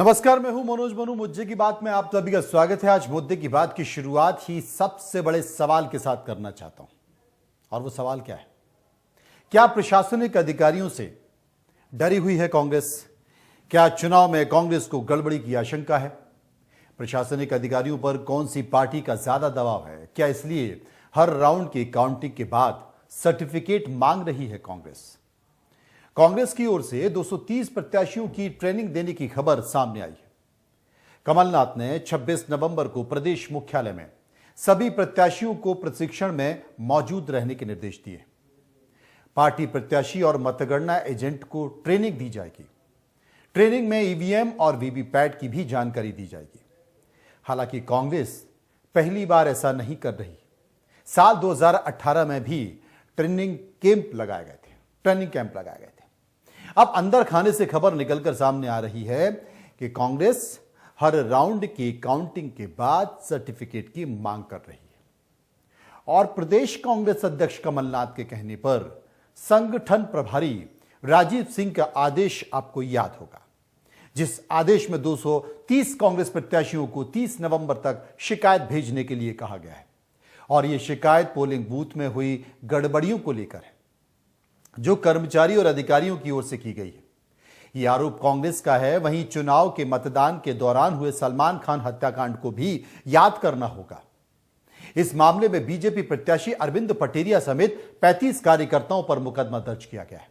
नमस्कार, मैं हूं मनोज मनु। मुद्दे की बात में आप सभी का स्वागत है। आज मुद्दे की बात की शुरुआत ही सबसे बड़े सवाल के साथ करना चाहता हूं, और वो सवाल क्या है? क्या प्रशासनिक अधिकारियों से डरी हुई है कांग्रेस? क्या चुनाव में कांग्रेस को गड़बड़ी की आशंका है? प्रशासनिक अधिकारियों पर कौन सी पार्टी का ज्यादा दबाव है? क्या इसलिए हर राउंड की काउंटिंग के बाद सर्टिफिकेट मांग रही है कांग्रेस? कांग्रेस की ओर से 230 प्रत्याशियों की ट्रेनिंग देने की खबर सामने आई है। कमलनाथ ने 26 नवंबर को प्रदेश मुख्यालय में सभी प्रत्याशियों को प्रशिक्षण में मौजूद रहने के निर्देश दिए। पार्टी प्रत्याशी और मतगणना एजेंट को ट्रेनिंग दी जाएगी। ट्रेनिंग में ईवीएम और वीवीपैट की भी जानकारी दी जाएगी। हालांकि कांग्रेस पहली बार ऐसा नहीं कर रही। साल 2018 में भी ट्रेनिंग कैंप लगाए गए थे। अब अंदर खाने से खबर निकलकर सामने आ रही है कि कांग्रेस हर राउंड की काउंटिंग के बाद सर्टिफिकेट की मांग कर रही है। और प्रदेश कांग्रेस अध्यक्ष कमलनाथ के कहने पर संगठन प्रभारी राजीव सिंह का आदेश आपको याद होगा, जिस आदेश में 230 कांग्रेस प्रत्याशियों को 30 नवंबर तक शिकायत भेजने के लिए कहा गया है। और यह शिकायत पोलिंग बूथ में हुई गड़बड़ियों को लेकर है, जो कर्मचारी और अधिकारियों की ओर से की गई है। यह आरोप कांग्रेस का है। वहीं चुनाव के मतदान के दौरान हुए सलमान खान हत्याकांड को भी याद करना होगा। इस मामले में बीजेपी प्रत्याशी अरविंद पटेरिया समेत 35 कार्यकर्ताओं पर मुकदमा दर्ज किया गया है।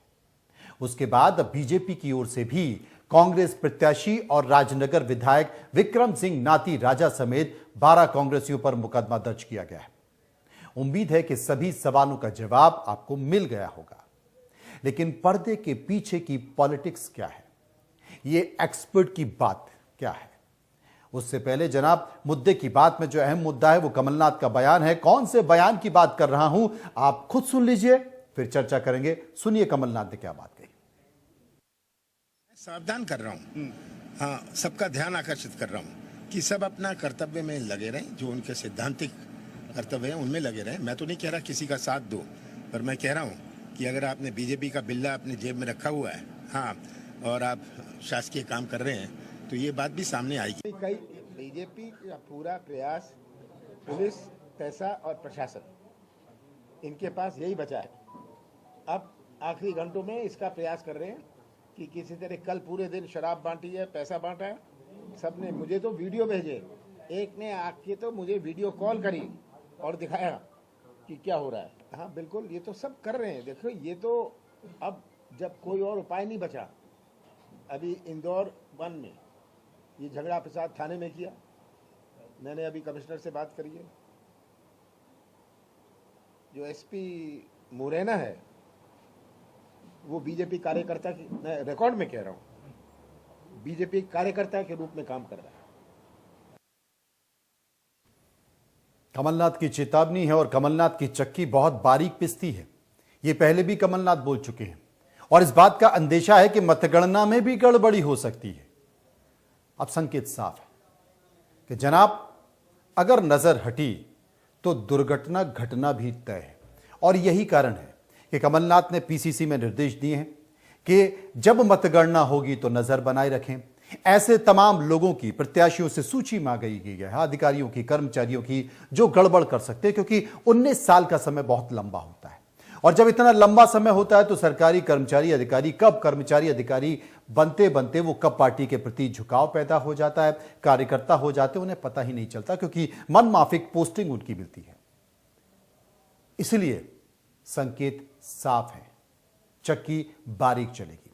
उसके बाद अब बीजेपी की ओर से भी कांग्रेस प्रत्याशी और राजनगर विधायक विक्रम सिंह नाती राजा समेत 12 कांग्रेसियों पर मुकदमा दर्ज किया गया है। उम्मीद है कि सभी सवालों का जवाब आपको मिल गया होगा। लेकिन पर्दे के पीछे की पॉलिटिक्स क्या है, ये एक्सपर्ट की बात क्या है? उससे पहले जनाब, मुद्दे की बात में जो अहम मुद्दा है वो कमलनाथ का बयान है। कौन से बयान की बात कर रहा हूं आप खुद सुन लीजिए, फिर चर्चा करेंगे। सुनिए कमलनाथ ने क्या बात कही। सावधान कर रहा हूं, हाँ, सबका ध्यान आकर्षित कर रहा हूं कि सब अपना कर्तव्य में लगे रहें, जो उनके सैद्धांतिक कर्तव्य हैं उनमें लगे रहें। मैं तो नहीं कह रहा किसी का साथ दो, पर मैं कह रहा हूं कि अगर आपने बीजेपी का बिल्ला अपने जेब में रखा हुआ है, हाँ, और आप शासकीय काम कर रहे हैं, तो ये बात भी सामने आएगी। कई बीजेपी का पूरा प्रयास, पुलिस, पैसा और प्रशासन, इनके पास यही बचा है। अब आखिरी घंटों में इसका प्रयास कर रहे हैं कि किसी तरह कल पूरे दिन शराब बांटी है, पैसा बांटा है। सबने मुझे तो वीडियो भेजे, एक ने आके तो मुझे वीडियो कॉल करी और दिखाया कि क्या हो रहा है। हाँ बिल्कुल, ये तो सब कर रहे हैं। देखो, ये तो अब जब कोई और उपाय नहीं बचा, अभी इंदौर 1 में ये झगड़ा प्रसाद थाने में किया। मैंने अभी कमिश्नर से बात करी है। जो एसपी मुरैना है वो बीजेपी कार्यकर्ता की, मैं रिकॉर्ड में कह रहा हूं, बीजेपी कार्यकर्ता के रूप में काम कर रहा है। कमलनाथ की चेतावनी है, और कमलनाथ की चक्की बहुत बारीक पिसती है। यह पहले भी कमलनाथ बोल चुके हैं, और इस बात का अंदेशा है कि मतगणना में भी गड़बड़ी हो सकती है। अब संकेत साफ है कि जनाब, अगर नजर हटी तो दुर्घटना घटना भी तय है। और यही कारण है कि कमलनाथ ने पीसीसी में निर्देश दिए हैं कि जब मतगणना होगी तो नजर बनाए रखें। ऐसे तमाम लोगों की, प्रत्याशियों से सूची मांगी गई है, अधिकारियों की, कर्मचारियों की, जो गड़बड़ कर सकते हैं, क्योंकि 19 साल का समय बहुत लंबा होता है। और जब इतना लंबा समय होता है तो सरकारी कर्मचारी अधिकारी कब कर्मचारी अधिकारी बनते बनते वो कब पार्टी के प्रति झुकाव पैदा हो जाता है, कार्यकर्ता हो जाते हैं, उन्हें पता ही नहीं चलता, क्योंकि मन माफिक पोस्टिंग उनकी मिलती है। इसलिए संकेत साफ है, चक्की बारीक चलेगी।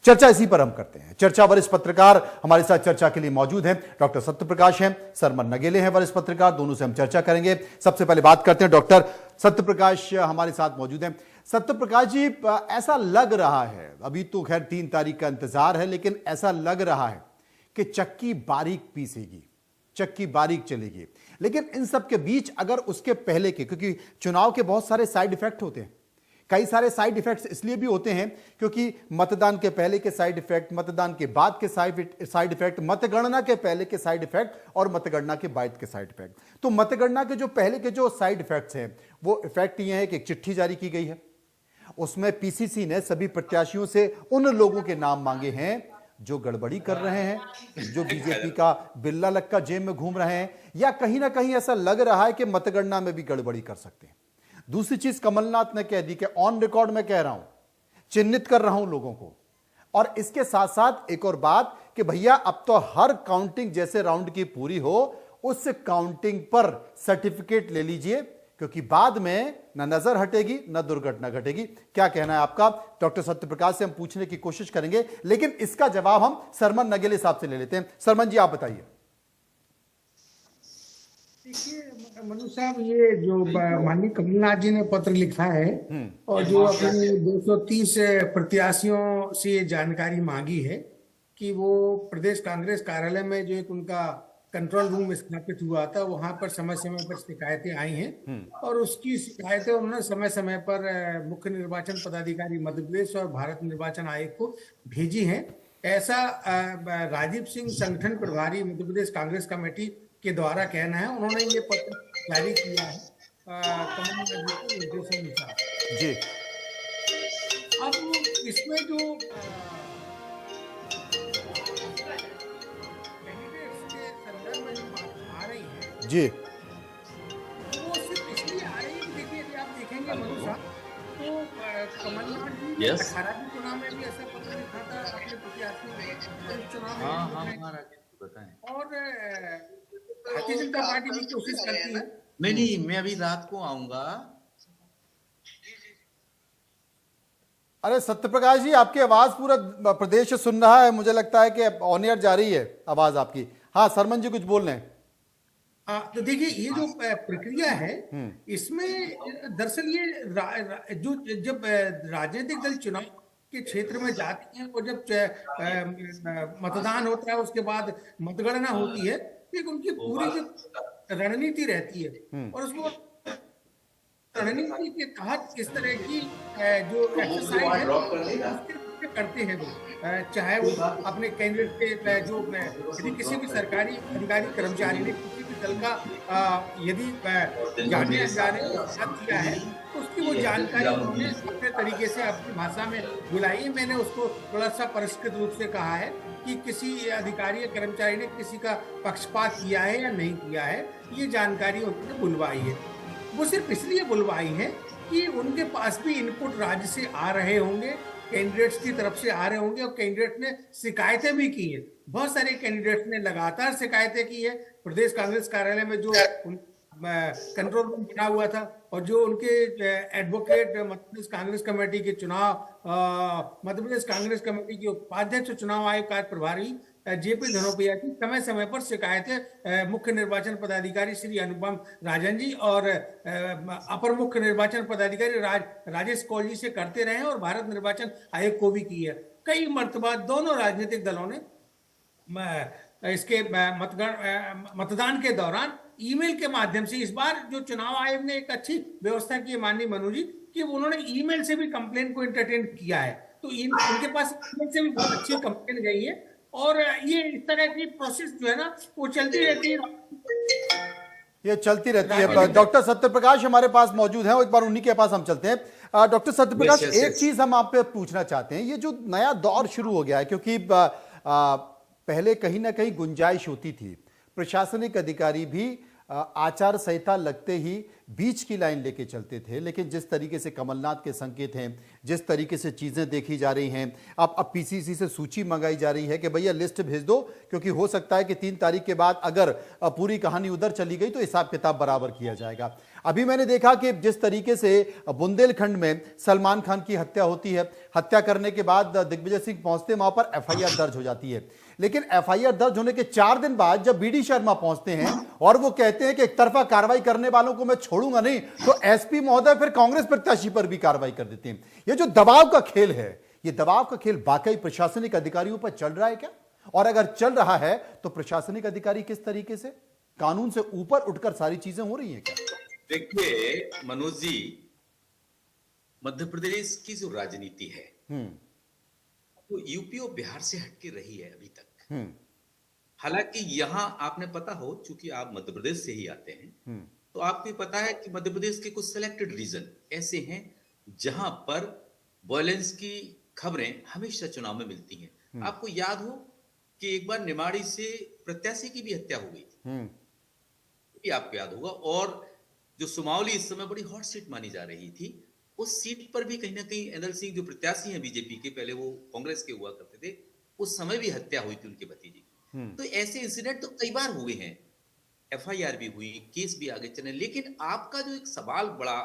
चर्चा इसी पर हम करते हैं। चर्चा वरिष्ठ पत्रकार हमारे साथ चर्चा के लिए मौजूद हैं। डॉक्टर सत्यप्रकाश हैं, सरमन नगेले हैं वरिष्ठ पत्रकार, दोनों से हम चर्चा करेंगे। सबसे पहले बात करते हैं, डॉक्टर सत्यप्रकाश हमारे साथ मौजूद हैं। सत्यप्रकाश जी, ऐसा लग रहा है, अभी तो खैर 3 तारीख का इंतजार है, लेकिन ऐसा लग रहा है कि चक्की बारीक पीसेगी, चक्की बारीक चलेगी। लेकिन इन सब के बीच अगर उसके पहले के, क्योंकि चुनाव के बहुत सारे साइड इफेक्ट होते हैं, कई सारे साइड इफेक्ट्स इसलिए भी होते हैं क्योंकि मतदान के पहले के साइड इफेक्ट, मतदान के बाद के साइड इफेक्ट, मतगणना के पहले के साइड इफेक्ट और मतगणना के बाद के साइड इफेक्ट। तो मतगणना के जो पहले के जो साइड इफेक्ट्स हैं वो इफेक्ट ये है कि एक चिट्ठी जारी की गई है, उसमें पीसीसी ने सभी प्रत्याशियों से उन लोगों के नाम मांगे हैं जो गड़बड़ी कर रहे हैं, जो बीजेपी का बिल्ला लक्का जेब में घूम रहे हैं, या कहीं ना कहीं ऐसा लग रहा है कि मतगणना में भी गड़बड़ी कर सकते हैं? दूसरी चीज कमलनाथ ने कह दी कि ऑन रिकॉर्ड में कह रहा हूं, चिन्हित कर रहा हूं लोगों को। और इसके साथ साथ एक और बात कि भैया अब तो हर काउंटिंग जैसे राउंड की पूरी हो, उस काउंटिंग पर सर्टिफिकेट ले लीजिए, क्योंकि बाद में न नजर हटेगी न दुर्घटना घटेगी। क्या कहना है आपका? डॉक्टर सत्यप्रकाश से हम पूछने की कोशिश करेंगे, लेकिन इसका जवाब हम सरमन नगेले साहब से ले लेते हैं। सरमन जी, आप बताइए। देखिए मनु साहब, ये जो माननीय कमलनाथ जी ने पत्र लिखा है और जो अपने 230 प्रत्याशियों से ये जानकारी मांगी है कि वो प्रदेश कांग्रेस कार्यालय में जो एक उनका कंट्रोल रूम स्थापित हुआ था, वहां पर समय समय पर शिकायतें आई हैं और उसकी शिकायतें उन्होंने समय समय पर मुख्य निर्वाचन पदाधिकारी मध्य प्रदेश और भारत निर्वाचन आयोग को भेजी हैं। ऐसा राजीव सिंह संगठन प्रभारी मध्य प्रदेश कांग्रेस कमेटी के द्वारा कहना है। उन्होंने ये पत्र जारी किया है कमलनाथ जी के निर्देशानुसार जी। अब इसमें जो जी, वो सिर्फ इसलिए आ रही है कि देखिए, यदि आप देखेंगे मनु साहब, तो कमलनाथ जी ने 18 के चुनाव में भी ऐसा पत्र लिखा था अपने प्रत्याशी को, इस चुनाव में बताएं। और भारतीय जनता पार्टी भी कोशिश करती है। नहीं, मैं अभी रात को आऊंगा। अरे सत्यप्रकाश जी, आपकी आवाज पूरा प्रदेश सुन रहा है, मुझे लगता है कि ऑन एयर जा रही है आवाज आपकी। हाँ, सरमन जी कुछ बोल रहे हैं। तो देखिए, ये जो प्रक्रिया है, इसमें दरअसल ये जो जब राजनीतिक दल चुनाव के क्षेत्र में जाते हैं और जब मतदान होता है, उसके बाद मतगणना होती है, एक उनकी पूरी जो रणनीति रहती है और उसको रणनीति के तहत इस तरह की जो एक्सरसाइज है उसके करते हैं वो, चाहे वो अपने कैंडिडेट के जो यदि किसी भी सरकारी अधिकारी कर्मचारी ने किसी भी दल का यदि जाने अनजाने किया है तो उसकी वो जानकारी उन्होंने अपने तरीके से अपनी भाषा में बुलाई। मैंने उसको थोड़ा सा परिष्कृत रूप से कहा है कि किसी अधिकारी या कर्मचारी ने किसी का पक्षपात किया है या नहीं किया है, ये जानकारी उन्होंने बुलवाई है। वो सिर्फ इसलिए बुलवाई है कि उनके पास भी इनपुट राज्य से आ रहे होंगे, कैंडिडेट्स की तरफ से आ रहे होंगे और कैंडिडेट ने शिकायतें भी की हैं। बहुत सारे कैंडिडेट्स ने लगातार शिकायतें की है। प्रदेश कांग्रेस कार्यालय में जो कंट्रोल रूम बना हुआ था और जो उनके एडवोकेट मध्य प्रदेश कांग्रेस कमेटी के चुनाव, मध्य प्रदेश कांग्रेस कमेटी के उपाध्यक्ष चुनाव आयोग कार्य प्रभारी जेपी धनोपिया की समय समय पर शिकायतें मुख्य निर्वाचन पदाधिकारी श्री अनुपम राजन जी और अपर मुख्य निर्वाचन पदाधिकारी राजेश कौल जी से करते रहे और भारत निर्वाचन आयोग को भी की है। कई मर्तबा दोनों राजनीतिक दलों ने इसके मतदान के दौरान ईमेल के माध्यम से, इस बार जो चुनाव आयोग ने एक अच्छी व्यवस्था की माननीय मनु जी, कि उन्होंने ईमेल से भी कंप्लेन को एंटरटेन किया है। तो उनके पास ईमेल से भी बहुत अच्छी कंप्लेन गई है और ये इस तरह की प्रोसेस जो है ना वो चलती रहती है, ये चलती रहती है। डॉक्टर सत्यप्रकाश हमारे पास मौजूद हैं, एक बार उन्हीं के पास हम चलते हैं। डॉक्टर सत्यप्रकाश, एक चीज हम आप पे पूछना चाहते हैं, ये जो नया दौर शुरू हो गया है, क्योंकि पहले कहीं ना कहीं गुंजाइश होती थी, प्रशासनिक अधिकारी भी आचार संहिता लगते ही बीच की लाइन लेके चलते थे, लेकिन जिस तरीके से कमलनाथ के संकेत हैं, जिस तरीके से चीजें देखी जा रही हैं, अब पीसीसी से सूची मंगाई जा रही है कि भैया लिस्ट भेज दो, क्योंकि हो सकता है कि 3 तारीख के बाद अगर पूरी कहानी उधर चली गई तो हिसाब किताब बराबर किया जाएगा। अभी मैंने देखा कि जिस तरीके से बुंदेलखंड में सलमान खान की हत्या होती है, हत्या करने के बाद दिग्विजय सिंह पहुंचते वहां पर एफआईआर दर्ज हो जाती है, लेकिन एफआईआर दर्ज होने के 4 दिन बाद जब बीडी शर्मा पहुंचते हैं और वो कहते हैं कि एक तरफा कार्रवाई करने वालों को मैं छोड़ूंगा नहीं, तो एसपी महोदय फिर कांग्रेस प्रत्याशी पर भी कार्रवाई कर देते हैं। ये जो दबाव का खेल है, ये दबाव का खेल वाकई प्रशासनिक अधिकारियों पर चल रहा है क्या? और अगर चल रहा है तो प्रशासनिक अधिकारी किस तरीके से कानून से ऊपर उठकर सारी चीजें हो रही हैं क्या? देखिए मनोज जी, मध्य प्रदेश की जो राजनीति है वो यूपी और बिहार से हटके रही है अभी तक। हालांकि यहां आपने पता हो, चूंकि आप मध्य प्रदेश से ही आते हैं, तो आपको पता है कि मध्य प्रदेश के कुछ सिलेक्टेड रीजन ऐसे हैं जहां पर वायलेंस की खबरें हमेशा चुनाव में मिलती हैं। आपको याद हो कि एक बार निमाड़ी से प्रत्याशी की भी हत्या हो गई थी, ये भी आपको याद होगा। और जो सुमावली इस समय बड़ी हॉट सीट मानी जा रही थी, उस सीट पर भी कहीं ना कहीं एनएल सिंह जो प्रत्याशी हैं बीजेपी के, पहले वो कांग्रेस के हुआ करते थे, उस समय भी हत्या हुई थी उनके भतीजे की। तो ऐसे इंसिडेंट तो कई बार हुए हैं, एफआईआर भी हुई, केस भी आगे चले। लेकिन आपका जो एक सवाल बड़ा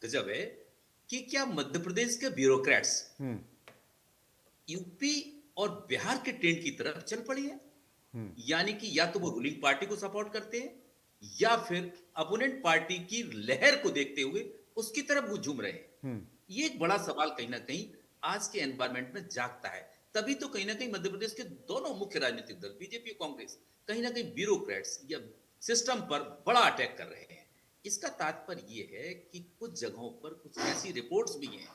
गजब है कि क्या मध्य प्रदेश के ब्यूरोक्रेट्स यूपी और बिहार के ट्रेंड की तरफ चल पड़ी है? यानी कि या तो वो रूलिंग पार्टी को सपोर्ट करते हैं या फिर अपोनेंट पार्टी की लहर को देखते हुए उसकी तरफ वो झूम रहे हैं। ये एक बड़ा सवाल कहीं ना कहीं आज के एनवायरमेंट में जागता है। तभी तो कहीं ना कहीं मध्य प्रदेश के दोनों मुख्य राजनीतिक दल बीजेपी और कांग्रेस कहीं ना कहीं ब्यूरोक्रेट्स या सिस्टम पर बड़ा अटैक कर रहे हैं। इसका तात्पर्य यह है कि कुछ जगहों पर कुछ ऐसी रिपोर्ट्स भी हैं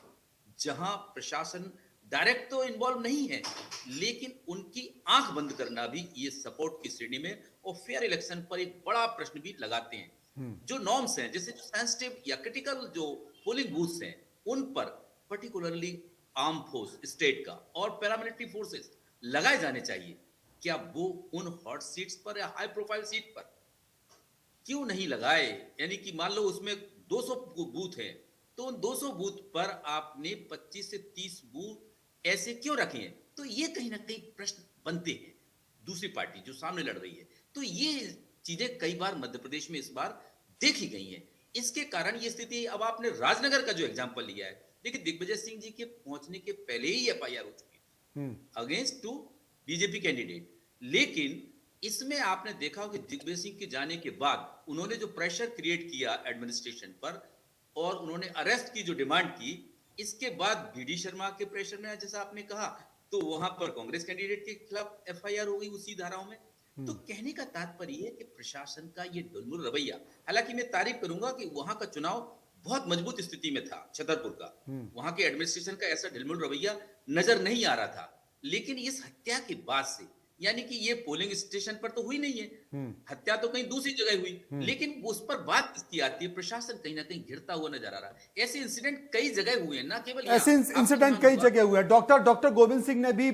जहां प्रशासन डायरेक्ट तो इन्वॉल्व नहीं है, लेकिन उनकी आंख बंद करना भी ये सपोर्ट की श्रेणी में और फेयर इलेक्शन पर एक बड़ा प्रश्न भी लगाते हैं। जो नॉर्म्स हैं, जैसे जो सेंसिटिव या क्रिटिकल जो पोलिंग बूथ्स हैं, उन पर पर्टिकुलरली आर्म फोर्स स्टेट का और पैरामिलिट्री फोर्सेस लगाए जाने चाहिए। क्या वो उन हॉट सीट्स पर या हाई प्रोफाइल सीट पर क्यों नहीं लगाए? यानी कि मान लो उसमें 200 बूथ हैं, तो उन 200 बूथ पर आपने 25 से 30 बूथ ऐसे क्यों रखे हैं? तो ये कहीं ना कहीं प्रश्न बनते हैं दूसरी पार्टी जो सामने लड़ रही है। तो ये चीजें कई बार मध्य प्रदेश में इस बार देखी गई हैं। इसके कारण ये स्थिति, अब आपने राजनगर का जो एग्जांपल लिया है, देखिए दिग्विजय सिंह जी के पहुंचने के पहले ही एफआईआर हो चुकी है अगेंस्ट 2 बीजेपी कैंडिडेट। लेकिन इसमें आपने देखा कि दिग्विजय सिंह के जाने के बाद उन्होंने जो प्रेशर क्रिएट किया एडमिनिस्ट्रेशन पर और उन्होंने अरेस्ट की जो डिमांड की, इसके बाद बीडी शर्मा के प्रेशर में, जैसा आपने कहा, तो वहां पर कांग्रेस कैंडिडेट के खिलाफ एफआईआर हो गई उसी धाराओं में। तो कहने का तात्पर्य है कि प्रशासन का ये ढिलमुल रवैया, हालांकि मैं तारीफ करूंगा कि वहां का चुनाव बहुत मजबूत स्थिति में था, छतरपुर का, वहां के एडमिनिस्ट्रेशन का ऐसा ढिलमुल रवैया नजर नहीं आ रहा था। लेकिन इस हत्या के बाद से, यानी कि ये पोलिंग स्टेशन पर तो हुई नहीं है, हत्या तो कहीं दूसरी जगह हुई, लेकिन उस पर बात किसकी आती है? प्रशासन कहीं ना कहीं घिरता हुआ नजर आ रहा है। ऐसे इंसिडेंट कई जगह हुए हैं, ना केवल ऐसे इंसिडेंट कई जगह हुए हैं। डॉक्टर गोविंद सिंह ने भी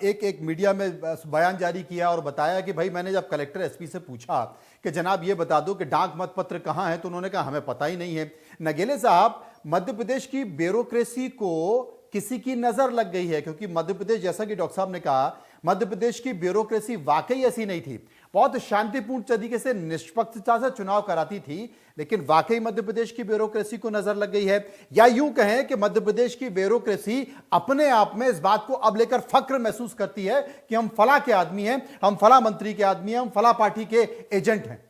एक मीडिया में बयान जारी किया और बताया कि भाई मैंने जब कलेक्टर एसपी से पूछा कि जनाब ये बता दो कि डाक मतपत्र कहां है, तो उन्होंने कहा हमें पता ही नहीं है। नगेले साहब, मध्य प्रदेश की ब्यूरोक्रेसी को किसी की नजर लग गई है, क्योंकि मध्य प्रदेश, जैसा कि डॉक्टर साहब ने कहा, मध्य प्रदेश की ब्यूरोक्रेसी वाकई ऐसी नहीं थी, बहुत शांतिपूर्ण तरीके से निष्पक्षता से चुनाव कराती थी, लेकिन वाकई मध्य प्रदेश की ब्यूरोक्रेसी को नजर लग गई है। या यूं कहें कि मध्य प्रदेश की ब्यूरोक्रेसी अपने आप में इस बात को अब लेकर फक्र महसूस करती है कि हम फला के आदमी हैं, हम फला मंत्री के आदमी हैं, हम फला पार्टी के एजेंट हैं।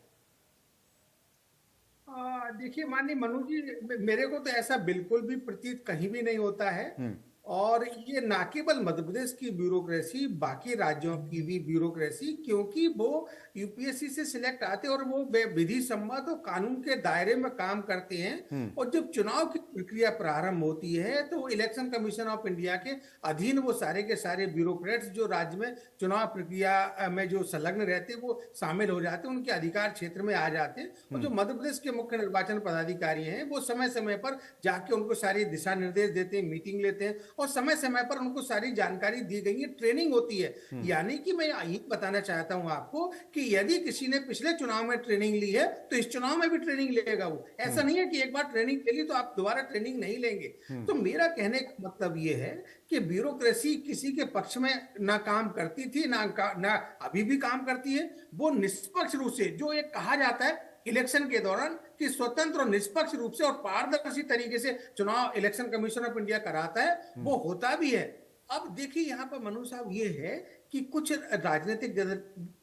देखिए माननीय मनु जी, मेरे को तो ऐसा बिल्कुल भी प्रतीत कहीं भी नहीं होता है। और ये ना केवल मध्य प्रदेश की ब्यूरोक्रेसी, बाकी राज्यों की भी ब्यूरोक्रेसी, क्योंकि वो यूपीएससी से सिलेक्ट आते हैं और वो विधि सम्मत और कानून के दायरे में काम करते हैं। और जब चुनाव की प्रक्रिया प्रारंभ होती है तो इलेक्शन कमीशन ऑफ इंडिया के अधीन वो सारे के सारे ब्यूरोक्रेट्स जो राज्य में चुनाव प्रक्रिया में जो संलग्न रहते हैं वो शामिल हो जाते हैं, उनके अधिकार क्षेत्र में आ जाते हैं। और जो मध्य प्रदेश के मुख्य निर्वाचन पदाधिकारी हैं वो समय समय पर जाके उनको सारी दिशा निर्देश देते हैं, मीटिंग लेते हैं और समय समय पर उनको सारी जानकारी दी गई है, ट्रेनिंग होती है। यानी कि मैं यही बताना चाहता हूं आपको कि यदि किसी ने पिछले चुनाव में ट्रेनिंग ली है तो इस चुनाव में भी ट्रेनिंग लेगा वो। ऐसा नहीं है कि एक बार ट्रेनिंग ले ली तो आप दोबारा ट्रेनिंग नहीं लेंगे। तो मेरा कहने का मतलब ये है कि ब्यूरोक्रेसी किसी के पक्ष में ना काम करती थी, ना अभी भी काम करती है। वो निष्पक्ष रूप से, जो एक कहा जाता है इलेक्शन के दौरान कि स्वतंत्र और निष्पक्ष रूप से और पारदर्शी तरीके से चुनाव इलेक्शन कमीशन ऑफ इंडिया कराता है, वो होता भी है। अब देखिए यहाँ पर मनु साहब ये है कि कुछ राजनीतिक दल,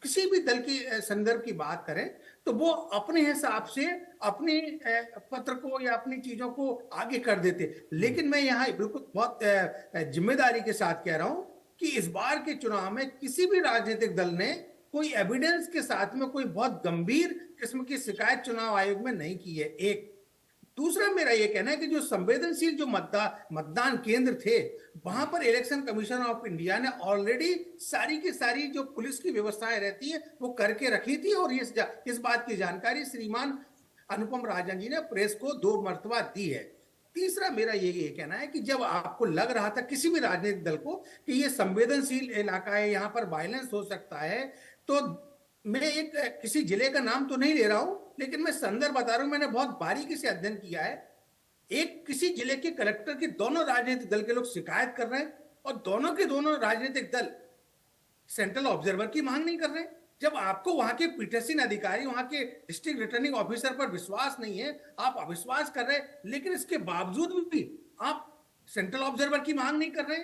किसी भी दल की संदर्भ की बात करें तो वो अपने हिसाब से अपने पत्र को या अपनी चीजों को आगे कर देते। लेकिन मैं यहाँ बिल्कुल बहुत जिम्मेदारी के साथ कह रहा हूं कि इस बार के चुनाव में किसी भी राजनीतिक दल ने कोई एविडेंस के साथ में कोई बहुत गंभीर किस्म की शिकायत चुनाव आयोग में नहीं की है। एक दूसरा मेरा यह कहना है कि जो संवेदनशील जो मतदान केंद्र थे वहां पर इलेक्शन कमीशन ऑफ इंडिया ने ऑलरेडी सारी की सारी जो पुलिस की व्यवस्थाएं रहती है वो करके रखी थी। और इस बात की जानकारी श्रीमान अनुपम राजन जी ने प्रेस को 2 मर्तबा दी है। तीसरा मेरा ये कहना है कि जब आपको लग रहा था किसी भी राजनीतिक दल को कि ये संवेदनशील इलाका है, यहाँ पर वायलेंस हो सकता है, तो मैं एक किसी जिले का नाम तो नहीं ले रहा हूं, लेकिन मैं संदर्भ बता रहा हूं, मैंने बहुत बारीकी से अध्ययन किया है। एक किसी जिले के कलेक्टर की दोनों राजनीतिक दल के लोग शिकायत कर रहे हैं और दोनों के दोनों राजनीतिक दल सेंट्रल ऑब्जर्वर की मांग नहीं कर रहे। जब आपको वहां के पीठासीन अधिकारी, वहां के डिस्ट्रिक्ट रिटर्निंग ऑफिसर पर विश्वास नहीं है, आप अविश्वास कर रहे हैं, लेकिन इसके बावजूद भी आप सेंट्रल ऑब्जर्वर की मांग नहीं कर रहे,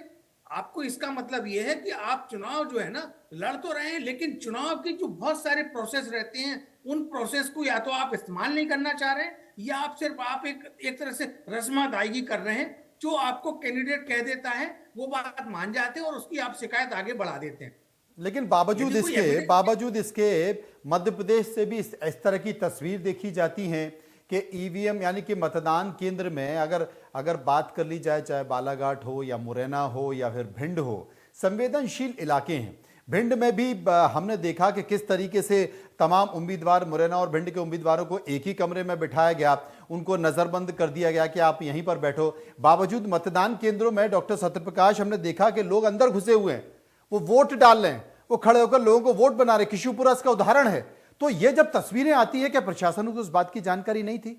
आपको इसका मतलब यह है कि आप चुनाव जो है ना लड़ तो रहे हैं, लेकिन चुनाव के जो बहुत सारे प्रोसेस रहते हैं उन प्रोसेस को या तो आप इस्तेमाल नहीं करना चाह रहे हैं, या आप सिर्फ एक तरह से रस्म अदायगी कर रहे हैं। जो आपको कैंडिडेट कह देता है वो बात मान जाते हैं और उसकी आप शिकायत आगे बढ़ा देते हैं। लेकिन बावजूद इसके मध्य प्रदेश से भी इस तरह की तस्वीर देखी जाती है कि ईवीएम यानी कि मतदान केंद्र में अगर बात कर ली जाए, चाहे बालाघाट हो या मुरैना हो या फिर भिंड हो, संवेदनशील इलाके हैं। भिंड में भी हमने देखा कि किस तरीके से तमाम उम्मीदवार, मुरैना और भिंड के उम्मीदवारों को एक ही कमरे में बिठाया गया, उनको नजरबंद कर दिया गया कि आप यहीं पर बैठो। बावजूद मतदान केंद्रों में डॉक्टर सत्यप्रकाश, हमने देखा कि लोग अंदर घुसे हुए हैं, वो वोट डाल रहे हैं, वो खड़े होकर लोगों को वोट बना रहे। किशुपुरा इसका उदाहरण है। तो ये जब तस्वीरें आती है, क्या प्रशासन को उस बात की जानकारी नहीं थी?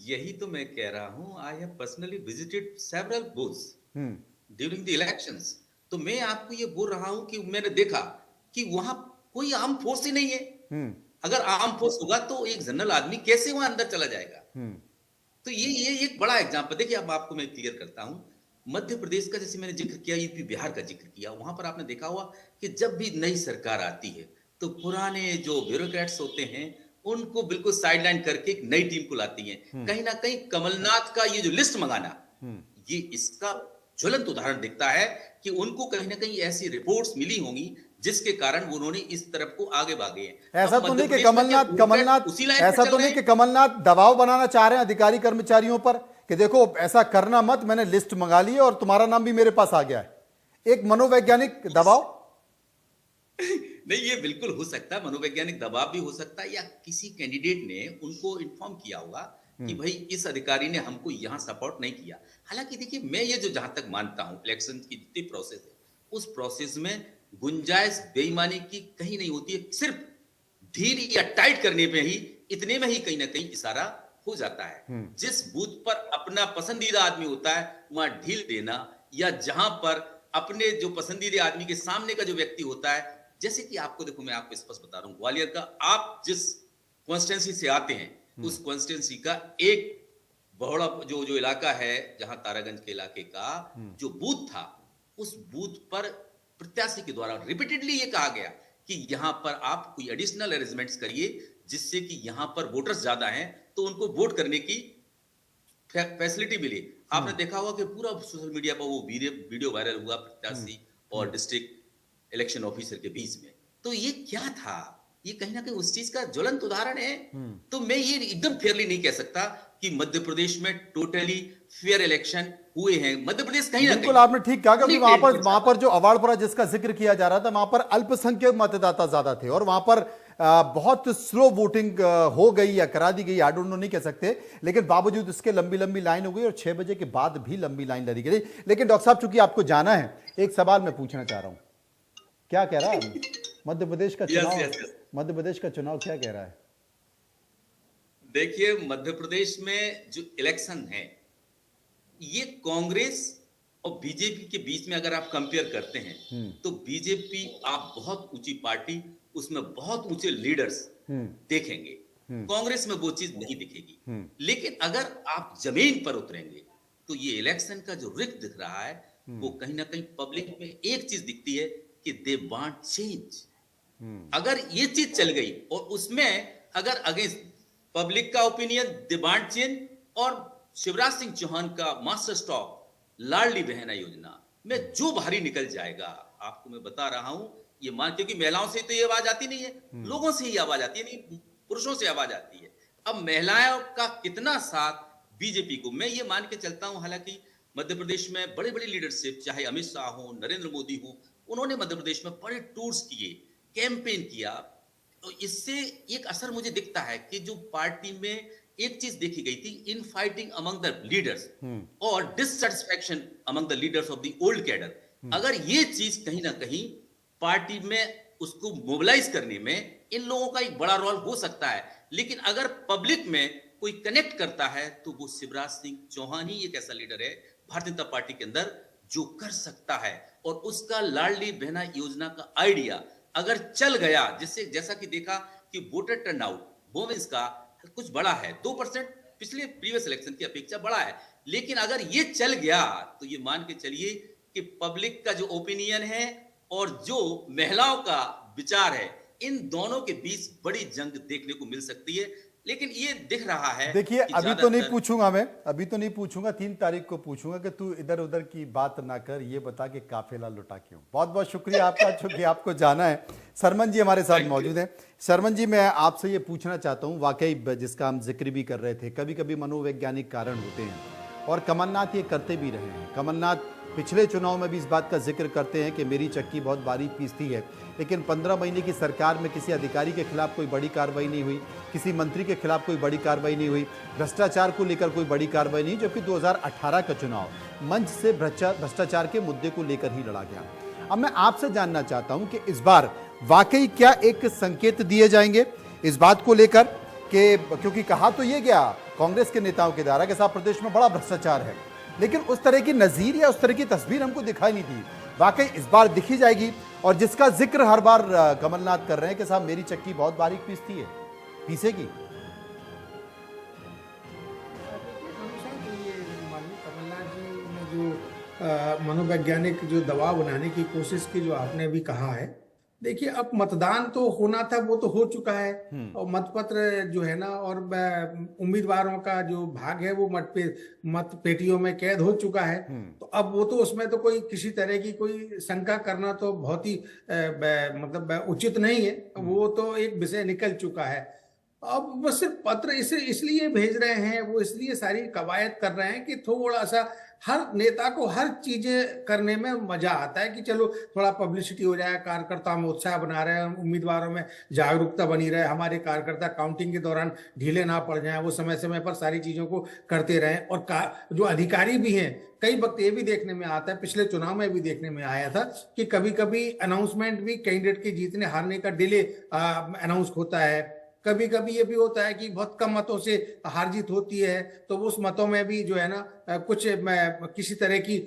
यही तो मैं कह रहा हूं। I have personally visited several booths during the elections. तो मैं आपको ये बोल रहा हूं कि मैंने देखा कि वहां कोई आर्म फोर्स ही नहीं है। अगर आर्म फोर्स होगा तो एक जनरल आदमी कैसे वहां अंदर चला जाएगा? तो ये एक बड़ा एग्जाम्पल। देखिए, अब आपको मैं क्लियर करता हूं। मध्य प्रदेश का जैसे मैंने जिक्र किया, यूपी बिहार का जिक्र किया, वहां पर आपने देखा हुआ कि जब भी नई सरकार आती है तो पुराने जो ब्यूरोक्रेट्स होते हैं उनको बिल्कुल साइडलाइन करके एक नई टीम को लाती हैं। कहीं ना कहीं कमलनाथ का ये जो लिस्ट मंगाना, ये इसका ज्वलंत उदाहरण दिखता है कि उनको कहीं ना कहीं ऐसी रिपोर्ट्स मिली होंगी जिसके कारण उन्होंने इस तरफ को आगे भागे हैं। ऐसा तो नहीं कि कमलनाथ दबाव बनाना चाह रहे हैं अधिकारी कर्मचारियों पर कि देखो ऐसा करना मत, मैंने लिस्ट मंगा ली है और तुम्हारा नाम भी मेरे पास आ गया है, एक मनोवैज्ञानिक दबाव? नहीं, ये बिल्कुल हो सकता है, मनोवैज्ञानिक दबाव भी हो सकता है, या किसी कैंडिडेट ने उनको इन्फॉर्म किया होगा कि भाई इस अधिकारी ने हमको यहां सपोर्ट नहीं किया। हालांकि देखिए, मैं ये जो जहां तक मानता हूं, इलेक्शन की जितनी प्रोसेस है उस प्रोसेस में गुंजाइश बेईमानी की कहीं नहीं होती है। सिर्फ ढील या टाइट करने पे ही, इतने में ही कहीं ना कहीं इशारा हो जाता है। जिस बूथ पर अपना पसंदीदा आदमी होता है वहां ढील देना, या जहां पर अपने जो पसंदीदा आदमी के सामने का जो व्यक्ति होता है, जैसे कि आपको देखो, मैं आपको स्पष्ट बता रहा हूं, ग्वालियर का आप जिस कॉन्स्टिट्यूंसी से आते हैं उस कॉन्स्टिट्यूंसी का एक बहोड़ा जो इलाका है, जहां तारागंज के इलाके का जो बूथ था, उस बूथ पर प्रत्याशी के द्वारा रिपीटेडली ये कहा गया कि यहां पर आप कोई एडिशनल अरेंजमेंट्स करिए जिससे कि यहां पर वोटर्स ज्यादा हैं तो उनको वोट करने की फैसिलिटी मिली। आपने देखा होगा कि पूरा सोशल मीडिया पर वो वीडियो वायरल हुआ प्रत्याशी और डिस्ट्रिक्ट इलेक्शन ऑफिसर के बीच में। तो ये क्या था? ये कहीं ना कहीं उस चीज का ज्वलंत उदाहरण है। तो मैं ये एकदम फेयरली नहीं कह सकता कि मध्य प्रदेश में टोटली फेयर इलेक्शन हुए हैं। मध्य प्रदेश कहीं ना बिल्कुल आपने ठीक कहा, क्योंकि वहां पर जो अवाड़पुरा जिसका जिक्र किया जा रहा था, वहां पर अल्पसंख्यक मतदाता ज्यादा थे और वहां पर बहुत स्लो वोटिंग हो गई या करा दी गई, आई डोंट नो, नहीं कह सकते, लेकिन बावजूद इसके लंबी लंबी लाइन हो गई और 6 बजे के बाद भी लंबी लाइन लगी गई। लेकिन डॉक्टर साहब, चूंकि आपको जाना है, एक सवाल मैं पूछना चाह रहा हूं, क्या कह रहा है मध्य प्रदेश का चुनाव? मध्य प्रदेश का चुनाव क्या कह रहा है? देखिए, मध्य प्रदेश में जो इलेक्शन है ये कांग्रेस और बीजेपी के बीच में अगर आप कंपेयर करते हैं तो बीजेपी आप बहुत ऊंची पार्टी, उसमें बहुत ऊंचे लीडर्स देखेंगे। कांग्रेस में वो चीज नहीं दिखेगी। लेकिन अगर आप जमीन पर उतरेंगे तो ये इलेक्शन का जो रिक दिख रहा है वो कहीं ना कहीं पब्लिक में एक चीज दिखती है कि दे वांट चेंज। अगर ये चीज चल गई और उसमें अगर अगेंस्ट पब्लिक का ओपिनियन दे वांट चेंज, और शिवराज सिंह चौहान का मास्टर स्ट्रोक लाडली बहना योजना में जो भारी निकल जाएगा, आपको मैं बता रहा हूं, ये मान, क्योंकि महिलाओं से तो ये आवाज आती नहीं है, लोगों से ही आवाज आती है, नहीं पुरुषों से आवाज आती है। अब महिलाओं का कितना साथ बीजेपी को, मैं ये मान के चलता हूं, हालांकि मध्य प्रदेश में बड़े बड़े लीडरशिप, चाहे अमित शाह हो, नरेंद्र मोदी हो, उन्होंने मध्य प्रदेश में बड़े टूर्स किए, कैंपेन किया, तो इससे एक असर मुझे दिखता है कि जो पार्टी में एक चीज देखी गई थी, in fighting among the leaders और dissatisfaction among the leaders of the old cadre. अगर ये चीज कहीं ना कहीं पार्टी में उसको मोबिलाइज करने में इन लोगों का एक बड़ा रोल हो सकता है, लेकिन अगर पब्लिक में कोई कनेक्ट करता है तो वो शिवराज सिंह चौहान ही एक ऐसा लीडर है भारतीय जनता पार्टी के अंदर जो कर सकता है। और उसका लाडली बहना योजना का आइडिया अगर चल गया, जिससे जैसा कि देखा कि वोटर टर्नआउट वोमेन्स का कुछ बड़ा है, 2% पिछले प्रीवियस इलेक्शन की अपेक्षा बड़ा है, लेकिन अगर ये चल गया तो ये मान के चलिए कि पब्लिक का जो ओपिनियन है और जो महिलाओं का विचार है, इन दोनों के बीच बड़ी जंग देखने को मिल सकती है। लेकिन ये दिख रहा है, देखिए अभी तो नहीं पूछूंगा, मैं अभी तो नहीं पूछूंगा, 3 तारीख को पूछूंगा कि तू इधर उधर की बात ना कर, ये बता कि काफिला लुटा क्यों। बहुत बहुत शुक्रिया आपका, चूंकि आपको जाना है। शर्मन जी हमारे साथ मौजूद हैं। शर्मन जी, मैं आपसे ये पूछना चाहता हूँ, वाकई जिसका हम जिक्र भी कर रहे थे, कभी कभी मनोवैज्ञानिक कारण होते हैं और कमलनाथ ये करते भी रहे हैं। कमलनाथ पिछले चुनाव में भी इस बात का जिक्र करते हैं कि मेरी चक्की बहुत बारीक पीसती है, लेकिन 15 महीने की सरकार में किसी अधिकारी के खिलाफ कोई बड़ी कार्रवाई नहीं हुई, किसी मंत्री के खिलाफ कोई बड़ी कार्रवाई नहीं हुई, भ्रष्टाचार को लेकर कोई बड़ी कार्रवाई नहीं, जबकि 2018 का चुनाव मंच से भ्रष्टाचार के मुद्दे को लेकर ही लड़ा गया। अब मैं आपसे जानना चाहता हूं कि इस बार वाकई क्या एक संकेत दिए जाएंगे इस बात को लेकर कि, क्योंकि कहा तो ये गया कांग्रेस के नेताओं के द्वारा कि साहब प्रदेश में बड़ा भ्रष्टाचार है, लेकिन उस तरह की नजीर या उस तरह की तस्वीर हमको दिखाई नहीं दी। वाकई इस बार दिखी जाएगी, और जिसका जिक्र हर बार कमलनाथ कर रहे हैं कि साहब मेरी चक्की बहुत बारीक पीसती है, पीसेगी। कमलनाथ जी ने जो मनोवैज्ञानिक जो दबाव बनाने की कोशिश की, जो आपने भी कहा है, देखिए अब मतदान तो होना था, वो तो हो चुका है, और मतपत्र जो है ना, और उम्मीदवारों का जो भाग है वो मत पेटियों में कैद हो चुका है। तो अब वो तो उसमें तो कोई किसी तरह की कोई शंका करना तो बहुत ही मतलब उचित नहीं है, वो तो एक विषय निकल चुका है। अब बस सिर्फ पत्र इसलिए भेज रहे हैं, वो इसलिए सारी कवायद कर रहे हैं कि थोड़ा सा हर नेता को हर चीजें करने में मजा आता है कि चलो थोड़ा पब्लिसिटी हो जाए, कार्यकर्ताओं में उत्साह बना रहे हैं, उम्मीदवारों में जागरूकता बनी रहे, हमारे कार्यकर्ता काउंटिंग के दौरान ढीले ना पड़ जाएं, वो समय समय पर सारी चीजों को करते रहें। और जो अधिकारी भी हैं, कई वक्त ये भी देखने में आता है, पिछले चुनाव में भी देखने में आया था कि कभी कभी अनाउंसमेंट भी कैंडिडेट के जीतने हारने का डिले अनाउंस होता है। कभी कभी ये भी होता है कि बहुत कम मतों से हार जीत होती है, तो उस मतों में भी जो है ना कुछ किसी तरह की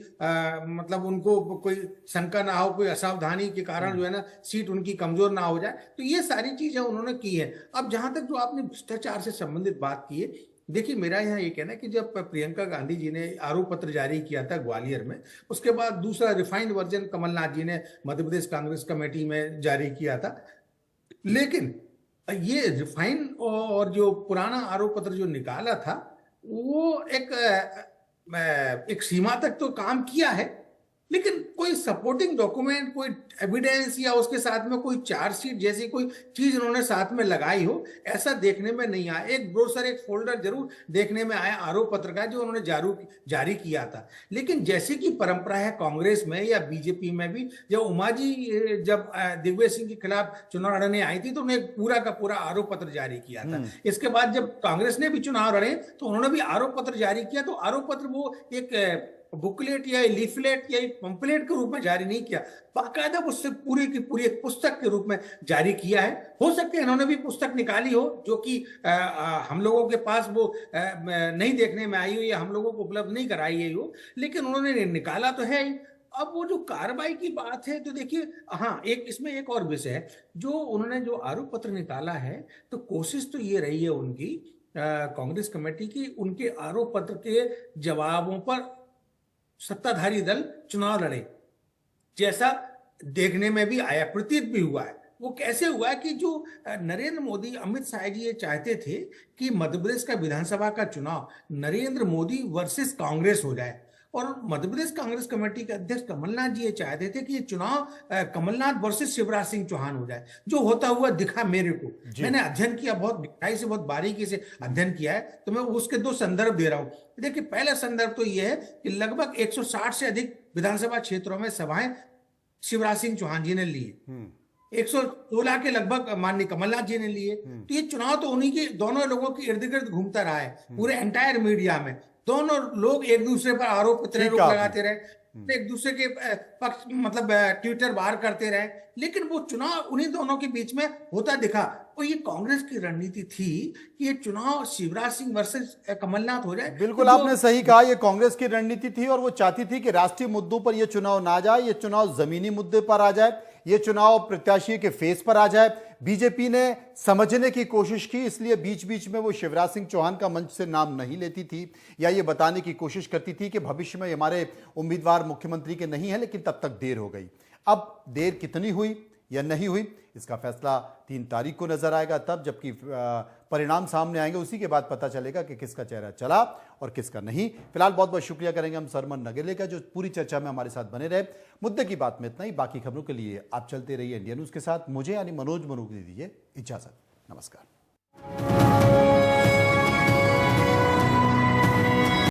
मतलब उनको कोई शंका ना हो, कोई असावधानी के कारण जो है ना सीट उनकी कमजोर ना हो जाए। तो ये सारी चीजें उन्होंने की है। अब जहां तक जो आपने भ्रष्टाचार से संबंधित बात की है, देखिए मेरा यहाँ ये कहना है कि जब प्रियंका गांधी जी ने आरोप पत्र जारी किया था ग्वालियर में, उसके बाद दूसरा रिफाइंड वर्जन कमलनाथ जी ने मध्य प्रदेश कांग्रेस कमेटी में जारी किया था। लेकिन ये रिफाइन और जो पुराना आरोप पत्र जो निकाला था, वो एक सीमा तक तो काम किया है, लेकिन कोई सपोर्टिंग डॉक्यूमेंट, कोई एविडेंस या उसके साथ में कोई चार्जशीट जैसी कोई चीज उन्होंने साथ में लगाई हो, ऐसा देखने में नहीं आया। एक ब्रोशर, एक फोल्डर जरूर देखने में आया आरोप पत्र का, जो उन्होंने जारी किया था। लेकिन जैसे कि परंपरा है कांग्रेस में या बीजेपी में भी, जब उमा जी जब दिग्विजय सिंह के खिलाफ चुनाव लड़ने आई थी तो उन्होंने पूरा का पूरा आरोप पत्र जारी किया था। इसके बाद जब कांग्रेस ने भी चुनाव लड़े तो उन्होंने भी आरोप पत्र जारी किया। तो आरोप पत्र वो एक बुकलेट या लीफलेट या पंपलेट के रूप में जारी नहीं किया, बाकायदा उससे पूरी की पूरी एक पुस्तक के रूप में जारी किया है। हो सकता है इन्होंने भी पुस्तक निकाली हो जो कि हम लोगों के पास वो नहीं देखने में आई हो या हम लोगों को उपलब्ध नहीं कराई गई हो, लेकिन उन्होंने निकाला तो है ही। अब वो जो कार्रवाई की बात है, तो देखिए हाँ, इसमें एक और विषय है। जो उन्होंने जो आरोप पत्र निकाला है, तो कोशिश तो ये रही है उनकी कांग्रेस कमेटी की, उनके आरोप पत्र के जवाबों पर सत्ताधारी दल चुनाव लड़े, जैसा देखने में भी आया, प्रतीत भी हुआ है। वो कैसे हुआ है कि जो नरेंद्र मोदी, अमित शाह जी ये चाहते थे कि मध्य प्रदेश का विधानसभा का चुनाव नरेंद्र मोदी वर्सेस कांग्रेस हो जाए, और मध्य प्रदेश कांग्रेस कमेटी के अध्यक्ष कमलनाथ जी ये चाहते थे कि ये चुनाव कमलनाथ वर्सेस शिवराज सिंह चौहान हो जाए, जो होता हुआ दिखा मेरे को। मैंने अध्ययन किया, बहुत गहराई से, बहुत बारीकी से अध्ययन किया है, तो मैं उसके 2 संदर्भ दे रहा हूं। देखिए, पहला संदर्भ तो ये है कि लगभग 160 से अधिक विधानसभा क्षेत्रों में सभाएं शिवराज सिंह चौहान जी ने ली, 116 के लगभग माननीय कमलनाथ जी ने लिए। तो ये चुनाव तो उन्हीं के दोनों लोगों के इर्द गिर्द घूमता रहा है पूरे एंटायर मीडिया में। दोनों लोग एक दूसरे पर आरोप प्रत्यारोप लगाते रहे, एक दूसरे के पक्ष मतलब ट्विटर बाहर करते रहे, लेकिन वो चुनाव उन्हीं दोनों के बीच में होता दिखा। और ये कांग्रेस की रणनीति थी कि ये चुनाव शिवराज सिंह वर्सेस कमलनाथ हो जाए। बिल्कुल तो आपने सही कहा, ये कांग्रेस की रणनीति थी और वो चाहती थी कि राष्ट्रीय मुद्दों पर ये चुनाव ना जाए, ये चुनाव जमीनी मुद्दे पर आ जाए, ये चुनाव प्रत्याशी के फेस पर आ जाए। बीजेपी ने समझने की कोशिश की, इसलिए बीच बीच में वो शिवराज सिंह चौहान का मंच से नाम नहीं लेती थी या ये बताने की कोशिश करती थी कि भविष्य में हमारे उम्मीदवार मुख्यमंत्री के नहीं है, लेकिन तब तक देर हो गई। अब देर कितनी हुई या नहीं हुई इसका फैसला 3 तारीख को नजर आएगा, तब जबकि परिणाम सामने आएंगे उसी के बाद पता चलेगा कि किसका चेहरा चला और किसका नहीं। फिलहाल बहुत बहुत शुक्रिया करेंगे हम सरमन नगेले का जो पूरी चर्चा में हमारे साथ बने रहे। मुद्दे की बात में इतना ही, बाकी खबरों के लिए आप चलते रहिए इंडिया न्यूज के साथ। मुझे यानी मनोज मनु दीजिए इजाजत। नमस्कार।